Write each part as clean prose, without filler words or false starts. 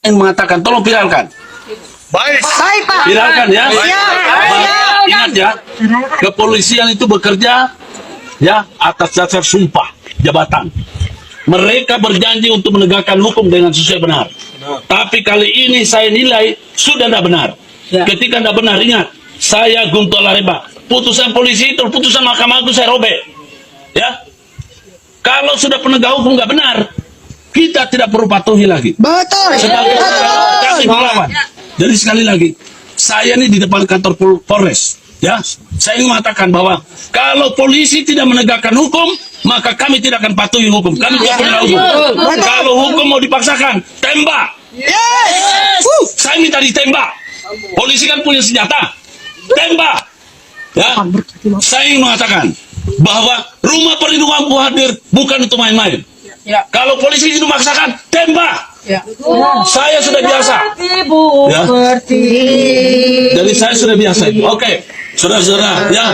yang mengatakan, tolong viralkan. Baik. Baik, Pak. Viralkan ya. Siap. Ingat ya, kepolisian itu bekerja ya atas dasar sumpah jabatan. Mereka berjanji untuk menegakkan hukum dengan sesuai benar. Tapi kali ini saya nilai sudah tidak benar. Ketika tidak benar, ingat, saya Guntur Lareba. Putusan polisi itu, putusan Mahkamah Agung saya robek. Ya, kalau sudah penegak hukum nggak benar, kita tidak perlu patuhi lagi. Betul. Sebagai kami melawan. Jadi sekali lagi, saya ini di depan kantor Polres, ya, saya ingin mengatakan bahwa kalau polisi tidak menegakkan hukum, maka kami tidak akan patuhi hukum. Kami tidak pernah hukum. Kalau hukum mau dipaksakan, tembak. Yes. Saya minta ditembak. Polisi kan punya senjata, tembak. Ya, saya ingin mengatakan bahwa rumah perlindungan hadir bukan untuk main-main. Kalau polisi itu memaksakan, tembak. Saya sudah biasa. Ya. Jadi saya sudah biasa. Oke, saudara-saudara, ya,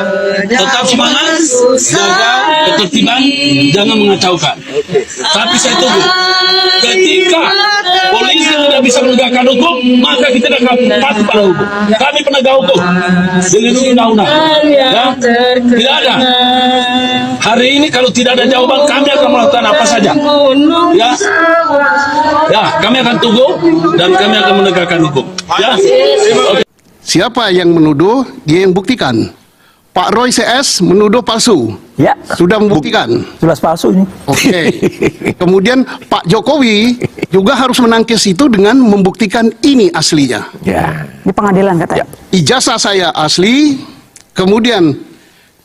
tetap semangat, jaga ketertiban, jangan mengacaukan. Tapi saya tunggu. Ketika polisi tidak bisa menegakkan hukum, maka kita akan patuh pada hukum. Kami penegak hukum, dilindungi undang-undang. Ya, tidak ada. Hari ini kalau tidak ada jawaban, kami akan melakukan apa saja. Ya, ya, kami akan tunggu dan kami akan menegakkan hukum. Ya. Okay. Siapa yang menuduh, dia yang buktikan. Pak Roy CS menuduh palsu. Ya. Sudah membuktikan. Jelas palsu ini. Oke. Kemudian Pak Jokowi juga harus menangkis itu dengan membuktikan ini aslinya. Ya. Ini pengadilan katanya. Ijazah saya asli, kemudian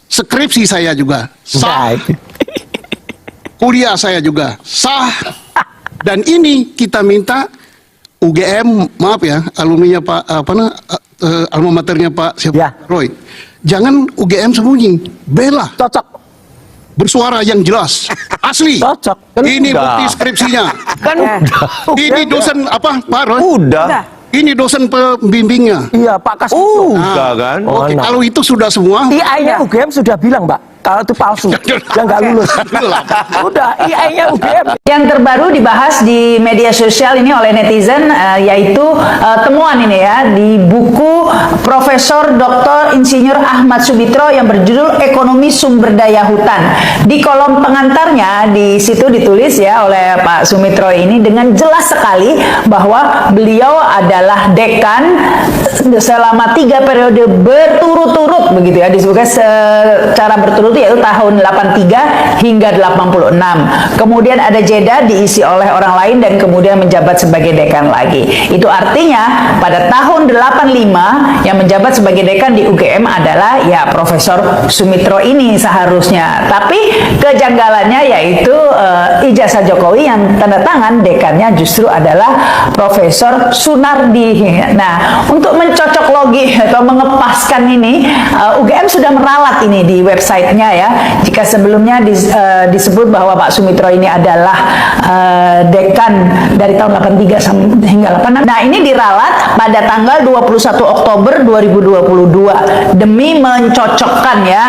skripsi saya juga sah. Kuliah saya juga sah. Dan ini kita minta UGM, maaf ya, alumninya Pak alma maternya Pak siapa? Ya. Roy. Jangan UGM sembunyi, bela. Cocok. Bersuara yang jelas, asli. Cocok. Ini bukti skripsinya. Kan Ini dosen apa, Pak Roy? Udah. Ini dosen pembimbingnya. Iya, Pak Kasito. Udah kan. Oke, kalau itu sudah semua, IA-nya UGM sudah bilang, Mbak, kalau itu palsu, yang nggak lulus. Udah, IA-nya UGM. Yang terbaru dibahas di media sosial ini oleh netizen yaitu temuan ini ya di buku Profesor Dr. Insinyur Ahmad Sumitra yang berjudul Ekonomi Sumber Daya Hutan. Di kolom pengantarnya di situ ditulis ya oleh Pak Sumitra ini dengan jelas sekali bahwa beliau adalah dekan selama 3 periode berturut-turut begitu ya, disebutkan secara berturut yaitu tahun 83 hingga 86. Kemudian ada jeda diisi oleh orang lain dan kemudian menjabat sebagai dekan lagi. Itu artinya pada tahun 85 yang menjabat sebagai dekan di UGM adalah ya Profesor Sumitra ini seharusnya. Tapi kejanggalannya yaitu ijazah Jokowi yang tanda tangan dekannya justru adalah Profesor Sunardi. Nah, untuk mencocok logi atau mengepaskan ini, UGM sudah meralat ini di websitenya ya. Jika sebelumnya disebut bahwa Pak Sumitra ini adalah dekan dari tahun 83 hingga 86. Nah, ini diralat pada tanggal 21 Oktober 2022 demi mencocokkan ya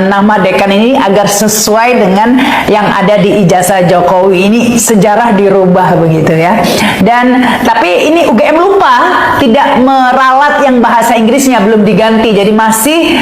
nama dekan ini agar sesuai dengan yang ada di ijazah Jokowi. Ini sejarah dirubah begitu ya. Dan tapi ini UGM lupa tidak meralat yang bahasa Inggrisnya belum diganti. Jadi masih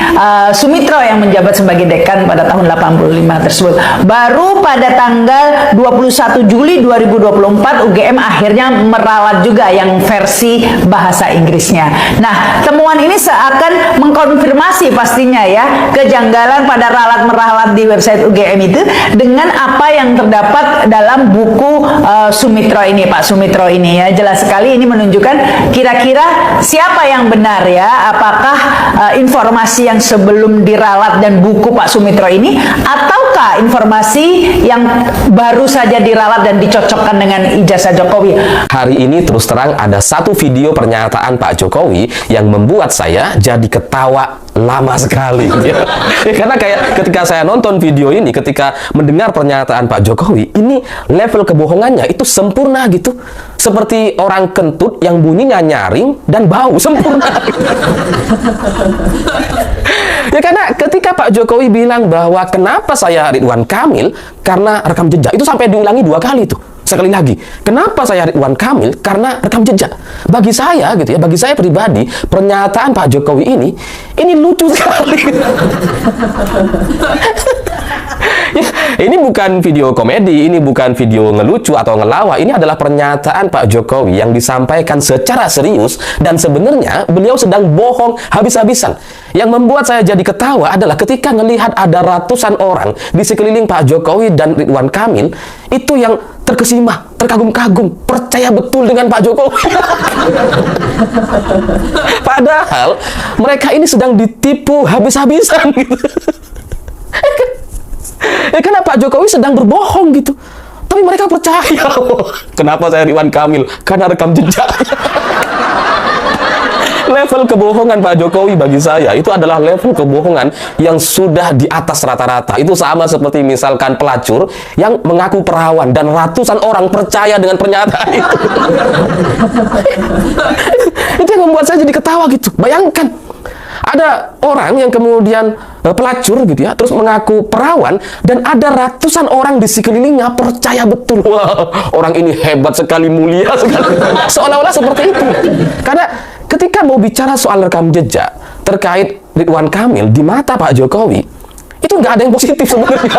Sumitra yang menjabat sebagai dekan pada tahun 85 tersebut. Baru pada tanggal 21 Juli 2024 UGM akhirnya meralat juga yang versi bahasa Inggrisnya. Nah, temuan ini seakan mengkonfirmasi pastinya ya kejanggalan pada ralat-meralat di website UGM itu dengan apa yang terdapat dalam buku Sumitra ini, Pak Sumitra ini ya. Jelas sekali ini menunjukkan kira-kira siapa yang benar ya. Apakah informasi yang sebelum diralat dan buku Pak Sumitra ini, ataukah informasi yang baru saja diralat dan dicocokkan dengan ijazah Jokowi? Hari ini terus terang ada satu video pernyataan Pak Jokowi yang membuat saya jadi ketawa lama sekali. Karena kayak ketika saya nonton video ini, ketika mendengar pernyataan Pak Jokowi, ini level kebohongannya itu sempurna gitu. Seperti orang kentut yang bunyinya nyaring dan bau, sempurna. Ya karena ketika Pak Jokowi bilang bahwa kenapa saya Ridwan Kamil, karena rekam jejak itu sampai diulangi 2 kali tuh. sekali lagi, kenapa saya Ridwan Kamil? Karena rekam jejak. Bagi saya gitu ya, bagi saya pribadi, pernyataan Pak Jokowi ini lucu sekali. Ya, ini bukan video komedi, ini bukan video ngelucu atau ngelawak. Ini adalah pernyataan Pak Jokowi yang disampaikan secara serius, dan sebenarnya beliau sedang bohong habis-habisan. Yang membuat saya jadi ketawa adalah ketika melihat ada ratusan orang di sekeliling Pak Jokowi dan Ridwan Kamil, itu yang terkesima, terkagum-kagum, percaya betul dengan Pak Jokowi. Padahal mereka ini sedang ditipu habis-habisan gitu. Ya karena Pak Jokowi sedang berbohong gitu. Tapi mereka percaya. Kenapa saya Ridwan Kamil? Karena rekam jejak. Level kebohongan Pak Jokowi bagi saya itu adalah level kebohongan yang sudah di atas rata-rata. Itu sama seperti misalkan pelacur yang mengaku perawan dan ratusan orang percaya dengan pernyataan itu. Itu yang membuat saya jadi ketawa gitu. Bayangkan, ada orang yang kemudian pelacur gitu ya, terus mengaku perawan, dan ada ratusan orang di sekelilingnya percaya betul. Wah, orang ini hebat sekali, mulia sekali. Seolah-olah seperti itu. Karena ketika mau bicara soal rekam jejak terkait Ridwan Kamil di mata Pak Jokowi, itu nggak ada yang positif sebenarnya.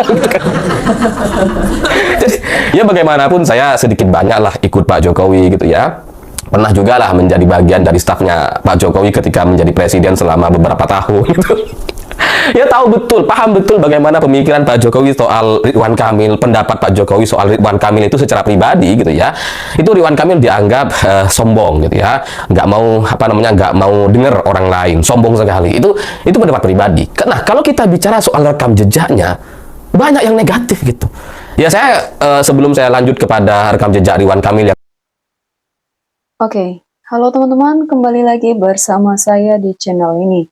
Jadi ya bagaimanapun saya sedikit banyak lah ikut Pak Jokowi gitu ya. Pernah juga lah menjadi bagian dari stafnya Pak Jokowi ketika menjadi presiden selama beberapa tahun gitu. Ya tahu betul, paham betul bagaimana pemikiran Pak Jokowi soal Ridwan Kamil, pendapat Pak Jokowi soal Ridwan Kamil itu secara pribadi gitu ya. Itu Ridwan Kamil dianggap sombong gitu ya, nggak mau nggak mau dengar orang lain, sombong sekali. Itu pendapat pribadi. Nah kalau kita bicara soal rekam jejaknya, banyak yang negatif gitu. Ya saya sebelum saya lanjut kepada rekam jejak Ridwan Kamil yang Oke, halo teman-teman, kembali lagi bersama saya di channel ini.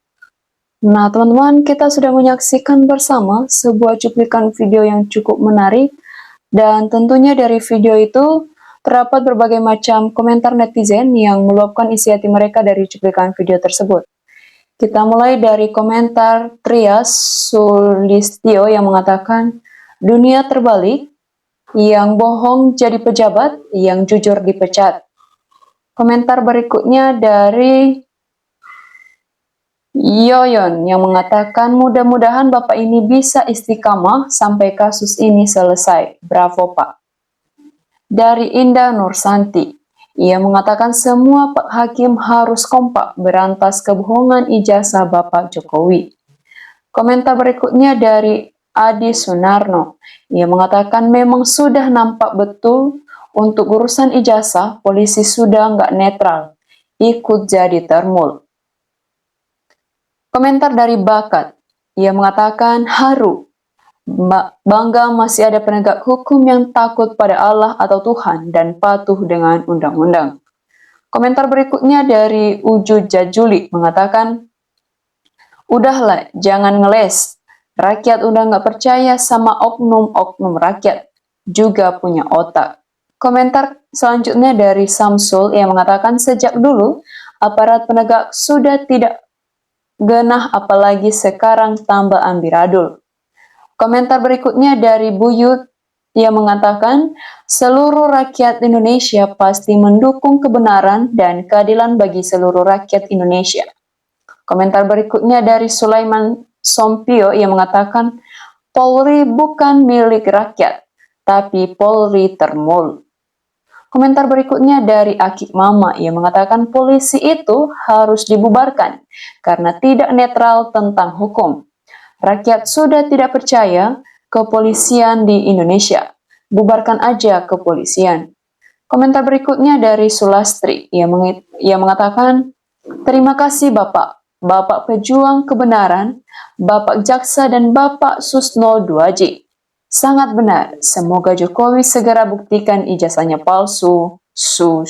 Nah teman-teman, kita sudah menyaksikan bersama sebuah cuplikan video yang cukup menarik, dan tentunya dari video itu terdapat berbagai macam komentar netizen yang meluapkan isi hati mereka dari cuplikan video tersebut. Kita mulai dari komentar Trias Sulistio yang mengatakan, dunia terbalik, yang bohong jadi pejabat, yang jujur dipecat. Komentar berikutnya dari Yoyon yang mengatakan, mudah-mudahan Bapak ini bisa istiqamah sampai kasus ini selesai. Bravo Pak. Dari Indah Nursanti, ia mengatakan semua Pak Hakim harus kompak berantas kebohongan ijazah Bapak Jokowi. Komentar berikutnya dari Adi Sunarno, ia mengatakan memang sudah nampak betul untuk urusan ijazah, polisi sudah nggak netral, ikut jadi termul. Komentar dari Bakat, ia mengatakan haru, bangga masih ada penegak hukum yang takut pada Allah atau Tuhan dan patuh dengan undang-undang. Komentar berikutnya dari Uju Jajuli mengatakan, udahlah jangan ngeles, rakyat udah nggak percaya sama oknum-oknum rakyat, juga punya otak. Komentar selanjutnya dari Samsul yang mengatakan sejak dulu aparat penegak sudah tidak genah apalagi sekarang tambah amburadul. Komentar berikutnya dari Buyut yang mengatakan seluruh rakyat Indonesia pasti mendukung kebenaran dan keadilan bagi seluruh rakyat Indonesia. Komentar berikutnya dari Sulaiman Sompio yang mengatakan Polri bukan milik rakyat, tapi Polri termul. Komentar berikutnya dari Akik Mama yang mengatakan polisi itu harus dibubarkan karena tidak netral tentang hukum. Rakyat sudah tidak percaya kepolisian di Indonesia. Bubarkan aja kepolisian. Komentar berikutnya dari Sulastri yang mengatakan, terima kasih Bapak, Bapak pejuang kebenaran, Bapak Jaksa dan Bapak Susno 2J. Sangat benar, semoga Jokowi segera buktikan ijazahnya palsu, su.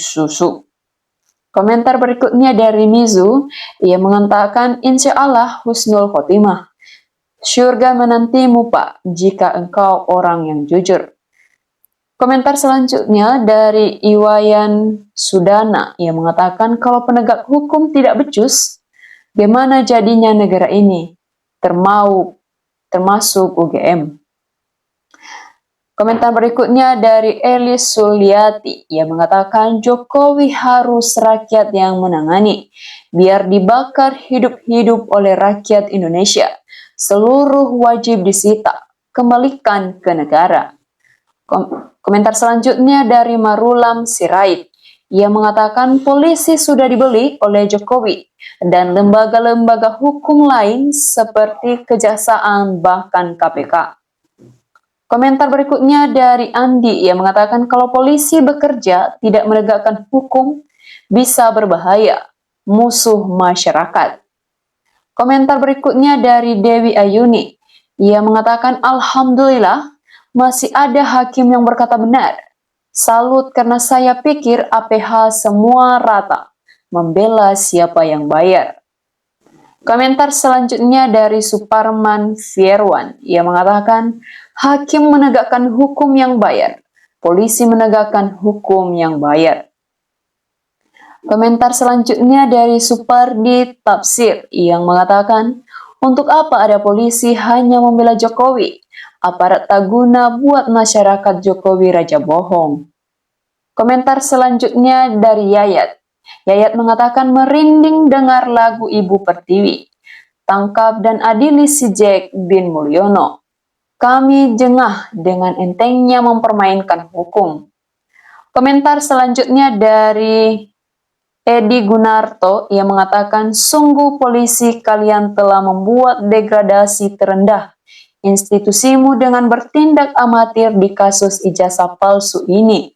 Komentar berikutnya dari Mizu, ia mengatakan insya Allah husnul khotimah. Syurga menantimu Pak, jika engkau orang yang jujur. Komentar selanjutnya dari Iwayan Sudana, ia mengatakan kalau penegak hukum tidak becus, gimana jadinya negara ini? Termasuk UGM. Komentar berikutnya dari Elis Suliati. Ia mengatakan Jokowi harus rakyat yang menangani, biar dibakar hidup-hidup oleh rakyat Indonesia. Seluruh wajib disita, kembalikan ke negara. Komentar selanjutnya dari Marulam Sirait. Ia mengatakan polisi sudah dibeli oleh Jokowi dan lembaga-lembaga hukum lain seperti Kejaksaan bahkan KPK. Komentar berikutnya dari Andi. Ia mengatakan kalau polisi bekerja tidak menegakkan hukum bisa berbahaya, musuh masyarakat. Komentar berikutnya dari Dewi Ayuni. Ia mengatakan alhamdulillah masih ada hakim yang berkata benar. Salut karena saya pikir APH semua rata, membela siapa yang bayar. Komentar selanjutnya dari Suparman Fierwan. Ia mengatakan, hakim menegakkan hukum yang bayar, polisi menegakkan hukum yang bayar. Komentar selanjutnya dari Supardi Tafsir yang mengatakan, untuk apa ada polisi hanya membela Jokowi? Aparat tak guna buat masyarakat Jokowi raja bohong. Komentar selanjutnya dari Yayat. Yayat mengatakan merinding dengar lagu Ibu Pertiwi. Tangkap dan adili si Jack bin Mulyono. Kami jengah dengan entengnya mempermainkan hukum. Komentar selanjutnya dari Edi Gunarto yang mengatakan sungguh polisi kalian telah membuat degradasi terendah institusimu dengan bertindak amatir di kasus ijazah palsu ini.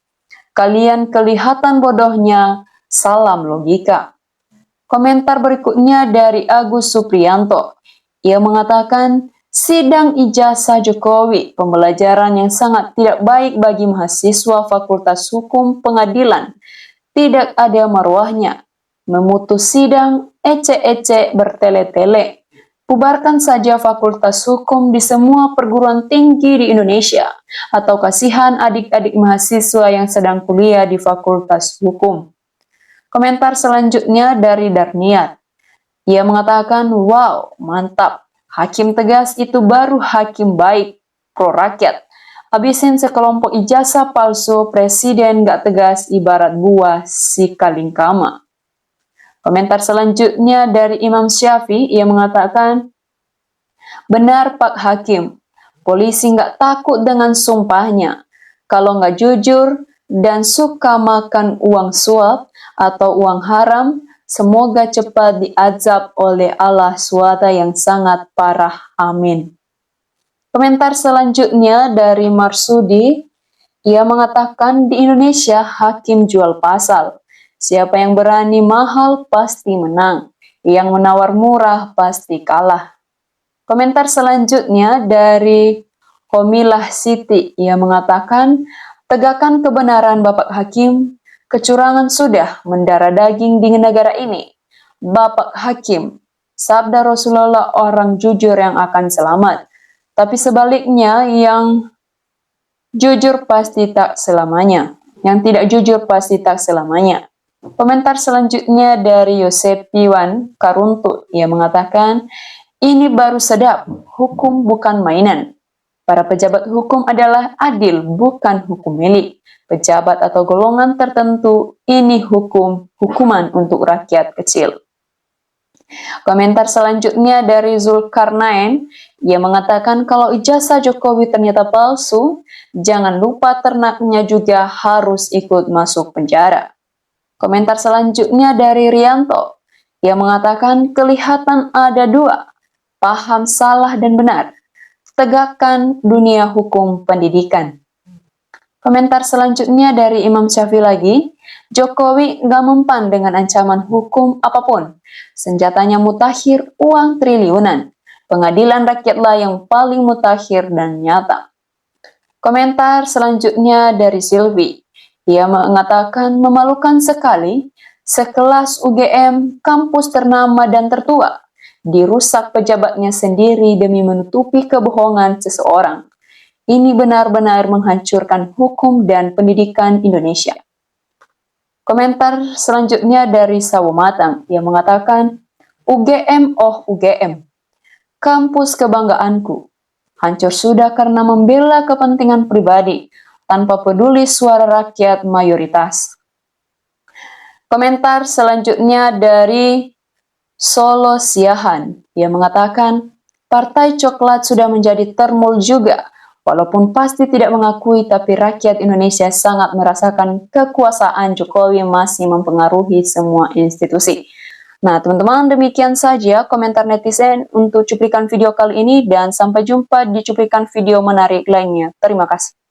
Kalian kelihatan bodohnya, salam logika. Komentar berikutnya dari Agus Supriyanto. Ia mengatakan, sidang ijazah Jokowi, pembelajaran yang sangat tidak baik bagi mahasiswa Fakultas Hukum Pengadilan. Tidak ada marwahnya. Memutus sidang, ece-ece bertele-tele. Bubarkan saja Fakultas Hukum di semua perguruan tinggi di Indonesia, atau kasihan adik-adik mahasiswa yang sedang kuliah di Fakultas Hukum. Komentar selanjutnya dari Darniat. Ia mengatakan, wow, mantap. Hakim tegas itu baru hakim baik, pro rakyat. Habisin sekelompok ijazah palsu, presiden gak tegas ibarat buah si kalingkama. Komentar selanjutnya dari Imam Syafi'i, ia mengatakan, benar Pak Hakim, polisi nggak takut dengan sumpahnya. Kalau nggak jujur dan suka makan uang suap atau uang haram, semoga cepat diazab oleh Allah SWT yang sangat parah. Amin. Komentar selanjutnya dari Marsudi, ia mengatakan di Indonesia hakim jual pasal. Siapa yang berani mahal pasti menang. Yang menawar murah pasti kalah. Komentar selanjutnya dari Komilah Siti. Ia mengatakan, tegakkan kebenaran Bapak Hakim. Kecurangan sudah mendarah daging di negara ini. Bapak Hakim, sabda Rasulullah orang jujur yang akan selamat. Tapi sebaliknya yang jujur pasti tak selamanya. Yang tidak jujur pasti tak selamanya. Komentar selanjutnya dari Yosep Piwan Karuntu. Ia mengatakan, ini baru sedap, hukum bukan mainan. Para pejabat hukum adalah adil, bukan hukum milik. Pejabat atau golongan tertentu, ini hukuman untuk rakyat kecil. Komentar selanjutnya dari Zulkarnain. Ia mengatakan kalau ijazah Jokowi ternyata palsu, jangan lupa ternaknya juga harus ikut masuk penjara. Komentar selanjutnya dari Rianto. Ia mengatakan kelihatan ada dua, paham salah dan benar. Tegakkan dunia hukum pendidikan. Komentar selanjutnya dari Imam Syafi'i lagi. Jokowi gak mempan dengan ancaman hukum apapun. Senjatanya mutakhir, uang triliunan. Pengadilan rakyatlah yang paling mutakhir dan nyata. Komentar selanjutnya dari Silvi. Ia mengatakan memalukan sekali, sekelas UGM, kampus ternama dan tertua, dirusak pejabatnya sendiri demi menutupi kebohongan seseorang. Ini benar-benar menghancurkan hukum dan pendidikan Indonesia. Komentar selanjutnya dari Sawo Matang. Ia mengatakan, UGM, oh UGM, kampus kebanggaanku. hancur sudah karena membela kepentingan pribadi, tanpa peduli suara rakyat mayoritas. Komentar selanjutnya dari Solo Siahan. Ia mengatakan, Partai Coklat sudah menjadi termul juga. Walaupun pasti tidak mengakui, tapi rakyat Indonesia sangat merasakan kekuasaan Jokowi masih mempengaruhi semua institusi. Nah, teman-teman, demikian saja komentar netizen untuk cuplikan video kali ini, dan sampai jumpa di cuplikan video menarik lainnya. Terima kasih.